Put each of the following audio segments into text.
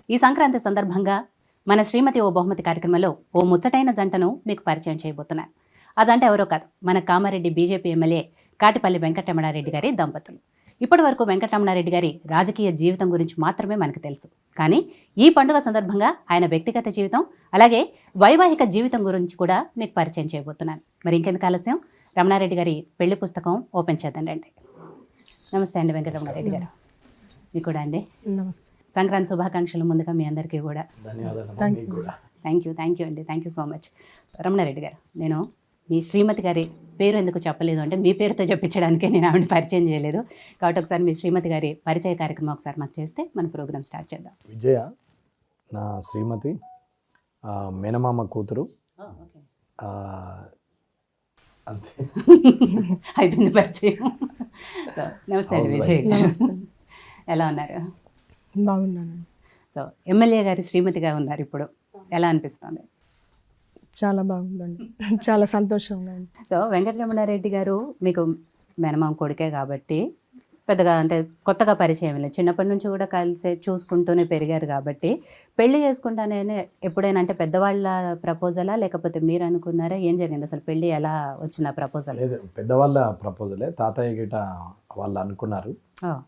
ఈ సంక్రాంతి సందర్భంగా మన శ్రీమతి ఓ బహుమతి కార్యక్రమంలో ఓ ముచ్చటైన జంటను మీకు పరిచయం చేయబోతున్నాను. ఆ జంట ఎవరో కాదు, మన కామారెడ్డి బీజేపీ ఎమ్మెల్యే కాటిపల్లి వెంకటరమణారెడ్డి గారి దంపతులు. ఇప్పటి వరకు వెంకటరమణారెడ్డి గారి రాజకీయ జీవితం గురించి మాత్రమే మనకు తెలుసు. కానీ ఈ పండుగ సందర్భంగా ఆయన వ్యక్తిగత జీవితం అలాగే వైవాహిక జీవితం గురించి కూడా మీకు పరిచయం చేయబోతున్నాను. మరి ఇంకెందుకు ఆలస్యం, రమణారెడ్డి గారి పెళ్లి పుస్తకం ఓపెన్ చేద్దాం రండి. నమస్తే అండి వెంకటరమణారెడ్డి గారు. మీకు కూడా అండి నమస్తే. సంక్రాంతి శుభాకాంక్షలు ముందుగా మీ అందరికీ కూడా. థ్యాంక్ యూ అండి, thank you so much. Ramanareddy గారు, నేను మీ శ్రీమతి గారి పేరు ఎందుకు చెప్పలేదు అంటే మీ పేరుతో చెప్పించడానికే నేను ఆవిడ పరిచయం చేయలేదు. కాబట్టి ఒకసారి మీ శ్రీమతి గారి పరిచయ కార్యక్రమం ఒకసారి మాకు చేస్తే మన ప్రోగ్రామ్ స్టార్ట్ చేద్దాం. విజయ నా శ్రీమతి, మేనమామ కూతురు. అంతే, అయిపోయింది పరిచయం. నమస్తే అండి విజయ్ గారు, ఎలా ఉన్నారు? బాగున్నాను. సో ఎమ్మెల్యే గారి శ్రీమతిగా ఉన్నారు ఇప్పుడు, ఎలా అనిపిస్తుంది? చాలా బాగుందండి, చాలా సంతోషంగా ఉంది. సో వెంకటరమణారెడ్డి గారు మీకు మేనమామ కొడుకే కాబట్టి పెద్దగా అంటే కొత్తగా పరిచయం లేదు, చిన్నప్పటి నుంచి కూడా కలిసి చూసుకుంటూనే పెరిగారు కాబట్టి పెళ్లి చేసుకుంటానే ఎప్పుడైనా అంటే పెద్దవాళ్ళ ప్రపోజలా లేకపోతే మీరు అనుకున్నారా? ఏం జరిగింది అసలు, పెళ్లి ఎలా వచ్చిన ప్రపోజల్? లేదు, పెద్దవాళ్ళ ప్రపోజలే. తాతయ్య గిట వాళ్ళు అనుకున్నారు.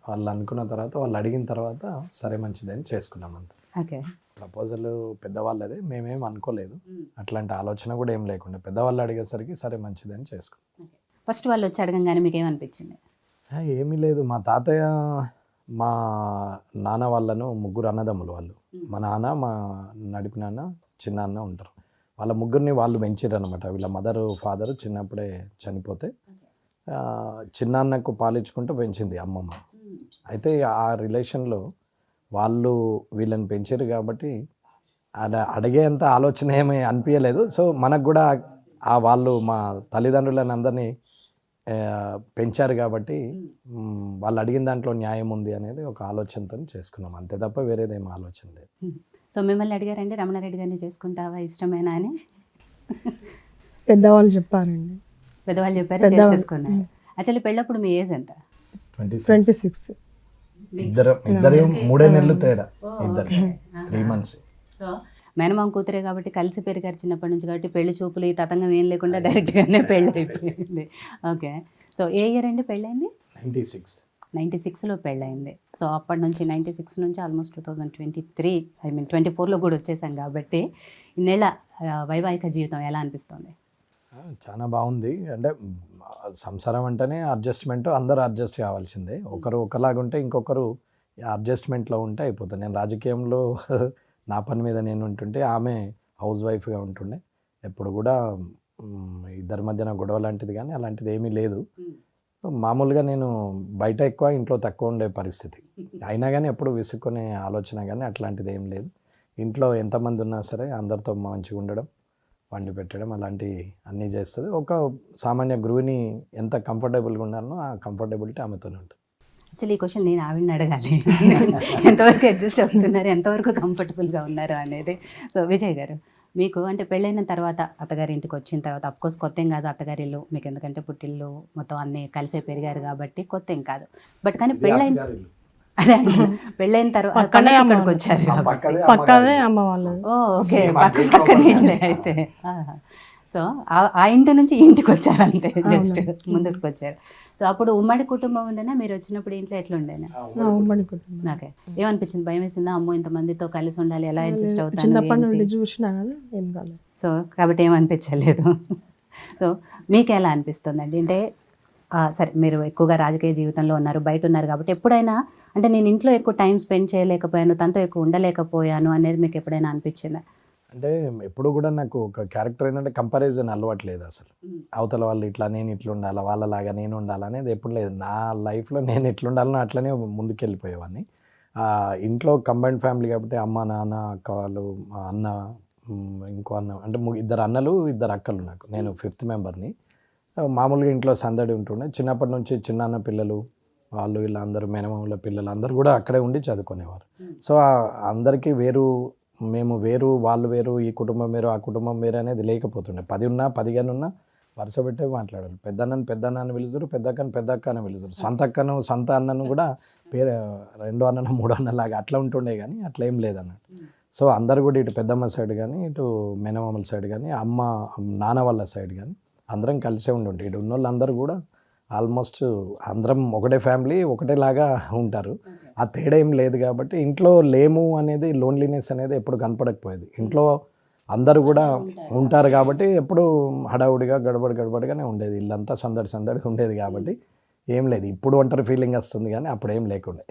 వాళ్ళు అనుకున్న తర్వాత వాళ్ళు అడిగిన తర్వాత సరే మంచిదని చేసుకున్నామంట. ఓకే, ప్రపోజల్ పెద్దవాళ్ళదే, మేమేం అనుకోలేదు, అట్లాంటి ఆలోచన కూడా ఏం లేకుండా పెద్దవాళ్ళు అడిగేసరికి సరే మంచిదని చేసుకున్నాం. ఫస్ట్ వాళ్ళు వచ్చి అడగంగానే మీకు ఏమనిపించింది? ఏమీ లేదు, మా తాతయ్య మా నాన్న వాళ్ళను ముగ్గురు అన్నదమ్ములు వాళ్ళు. మా నాన్న, మా నడిపి నాన్న, చిన్న అన్న ఉంటారు. వాళ్ళ ముగ్గురిని వాళ్ళు పెంచారు అనమాట. వీళ్ళ మదరు ఫాదరు చిన్నప్పుడే చనిపోతే చిన్నాన్నకు పాలించుకుంటూ పెంచింది అమ్మమ్మ. అయితే ఆ రిలేషన్లో వాళ్ళు వీళ్ళని పెంచారు కాబట్టి అడిగేంత ఆలోచన ఏమీ అనిపించలేదు. సో మనకు కూడా వాళ్ళు మా తల్లిదండ్రులను అందరినీ పెంచారు కాబట్టి వాళ్ళు అడిగిన దాంట్లో న్యాయం ఉంది అనేది ఒక ఆలోచనతో చేసుకున్నాం, అంతే తప్ప వేరేదేం ఆలోచన లేదు. సో మిమ్మల్ని అడిగారండి రమణారెడ్డి గారిని చేసుకుంటావా ఇష్టమేనా అని? పెద్దవాళ్ళు చెప్పారండి. పెద్దవాళ్ళు చెప్పారు, చేసుకున్నారు. యాక్చువల్లీ పెళ్ళప్పుడు మీ ఏజ్ ఎంత? 26. ఇద్దరు 3 నెలలు తేడా, ఇద్దరు 3 months. సో మేనమామ కూతురే కాబట్టి కలిసి పెరిగారు చిన్నప్పటి నుంచి కాబట్టి పెళ్లి చూపులు ఈ తతంగం ఏం లేకుండా డైరెక్ట్గానే పెళ్ళి అయిపోయింది. ఓకే, సో ఏ ఇయర్ అండి పెళ్ళైంది? 96లో పెళ్ళయింది. సో అప్పటి నుంచి 96 నుంచి ఆల్మోస్ట్ 2023 కూడా వచ్చేసాం కాబట్టి ఇన్నేళ్ళ వైవాహిక జీవితం ఎలా అనిపిస్తుంది? చాలా బాగుంది. అంటే సంసారం అంటేనే అడ్జస్ట్మెంట్, అందరూ అడ్జస్ట్ కావాల్సిందే. ఒకరు ఒకలాగా ఉంటే ఇంకొకరు అడ్జస్ట్మెంట్లో ఉంటే అయిపోతుంది. నేను రాజకీయంలో నా పని మీద నేను ఉంటుంటే ఆమె హౌస్ వైఫ్గా ఉంటుండే. ఎప్పుడు కూడా ఇద్దరి మధ్యన గొడవ లాంటిది కానీ అలాంటిది ఏమీ లేదు. మామూలుగా నేను బయట ఎక్కువ, ఇంట్లో తక్కువ ఉండే పరిస్థితి. అయినా కానీ ఎప్పుడు విసుక్కునే ఆలోచన కానీ అట్లాంటిది ఏం లేదు. ఇంట్లో ఎంతమంది ఉన్నా సరే అందరితో మంచిగా ఉండడం, వండి పెట్టడం అలాంటి అన్నీ చేస్తుంది. ఒక సామాన్య గృహిణి ఎంత కంఫర్టబుల్గా ఉన్నానో ఆ కంఫర్టబిలిటీ ఆమెతోనే ఉంటుంది. యాక్చువల్లీ ఈ క్వశ్చన్ నేను ఆవిడని అడగాలి, ఎంతవరకు అడ్జస్ట్ అవుతున్నారు, ఎంతవరకు కంఫర్టబుల్గా ఉన్నారు అనేది. సో విజయ్ గారు, మీకు అంటే పెళ్ళైన తర్వాత అత్తగారి ఇంటికి వచ్చిన తర్వాత అఫ్కోర్స్ కొత్త ఏం కాదు అత్తగారి ఇల్లు మీకు, ఎందుకంటే పుట్టిల్లు మొత్తం అన్నీ కలిసే పెరిగారు కాబట్టి కొత్త ఏం కాదు. బట్ కానీ అదే పెళ్ళైన తర్వాత ఇక్కడికి వచ్చారు పక్కనే అమ్మ వాళ్ళు. ఓకే, పక్కనే అయితే. సో ఆ ఇంటి నుంచి ఇంటికి వచ్చారు అంతే, జస్ట్ ముందుకు వచ్చారు. సో అప్పుడు ఉమ్మడి కుటుంబం ఉండేనా మీరు వచ్చినప్పుడు? ఇంట్లో ఎట్లా ఉండేనా? ఉమ్మడి కుటుంబం. ఓకే, ఏమనిపించింది? భయం వేసిందా? అమ్మో ఇంతమందితో కలిసి ఉండాలి, ఎలా అడ్జస్ట్ అవుతాను? చిన్నప్పటి నుండి చూసినా కదా, ఏం కాలేదు. సో కాబట్టి ఏమనిపించలేదు. సో మీకు ఎలా అనిపిస్తుందండి? అంటే సరే మీరు ఎక్కువగా రాజకీయ జీవితంలో ఉన్నారు, బయట ఉన్నారు కాబట్టి ఎప్పుడైనా అంటే నేను ఇంట్లో ఎక్కువ టైం స్పెండ్ చేయలేకపోయాను, తనతో ఎక్కువ ఉండలేకపోయాను అనేది మీకు ఎప్పుడైనా అనిపించిందా? అంటే ఎప్పుడు కూడా నాకు ఒక క్యారెక్టర్ ఏంటంటే కంపారిజన్ అలవాట్లేదు అసలు. అవతల వాళ్ళు ఇట్లా, నేను ఇట్లా ఉండాలా, వాళ్ళలాగా నేను ఉండాలనేది ఎప్పుడు లేదు. నా లైఫ్లో నేను ఎట్లా ఉండాలనో అట్లనే ముందుకెళ్ళిపోయేవాడిని. ఇంట్లో కంబైన్డ్ ఫ్యామిలీ కాబట్టి అమ్మ, నాన్న, అక్క వాళ్ళు, అన్న, ఇంకో అన్న, అంటే 2 అన్నలు 2 అక్కలు నాకు. నేను 5th మెంబర్ని. మామూలుగా ఇంట్లో సందడి ఉంటుండే. చిన్నప్పటి నుంచి చిన్నాన్న పిల్లలు వాళ్ళు వీళ్ళు అందరూ, మేనమామల పిల్లలు అందరూ కూడా అక్కడే ఉండి చదువుకునేవారు. సో అందరికీ మేము వేరు, వాళ్ళు వేరు, ఈ కుటుంబం వేరు, ఆ కుటుంబం వేరు అనేది లేకపోతుండే. 10 ఉన్నా 10 ఉన్నా వరుస పెట్టే మాట్లాడాలి. పెద్దన్నని అని పిలుస్తారు, పెద్దక్కని పెద్దక్క అని పిలుస్తారు. సొంత అన్నను కూడా పేరు 2 అన్నను 3 అన్నలాగా అట్లా ఉంటుండే, కానీ అట్లా ఏం లేదన్నట్టు. సో అందరు కూడా ఇటు పెద్దమ్మ సైడ్ కానీ ఇటు మేనమామల సైడ్ కానీ నాన్న వాళ్ళ సైడ్ కానీ అందరం కలిసే ఉంటుండే. ఇటు ఉన్న వాళ్ళందరూ కూడా ఆల్మోస్ట్ అందరం ఒకటే ఫ్యామిలీ, ఒకటేలాగా ఉంటారు. ఆ తేడా ఏం లేదు కాబట్టి ఇంట్లో లేము అనేది, లోన్లీనెస్ అనేది ఎప్పుడు కనపడకపోయేది. ఇంట్లో అందరూ కూడా ఉంటారు కాబట్టి ఎప్పుడు హడావుడిగా గడబడిగానే ఉండేది. ఇల్లంతా సందడిగా ఉండేది కాబట్టి ఏం లేదు. ఇప్పుడు ఒంటరి ఫీలింగ్ వస్తుంది కానీ అప్పుడు ఏం లేకుండే.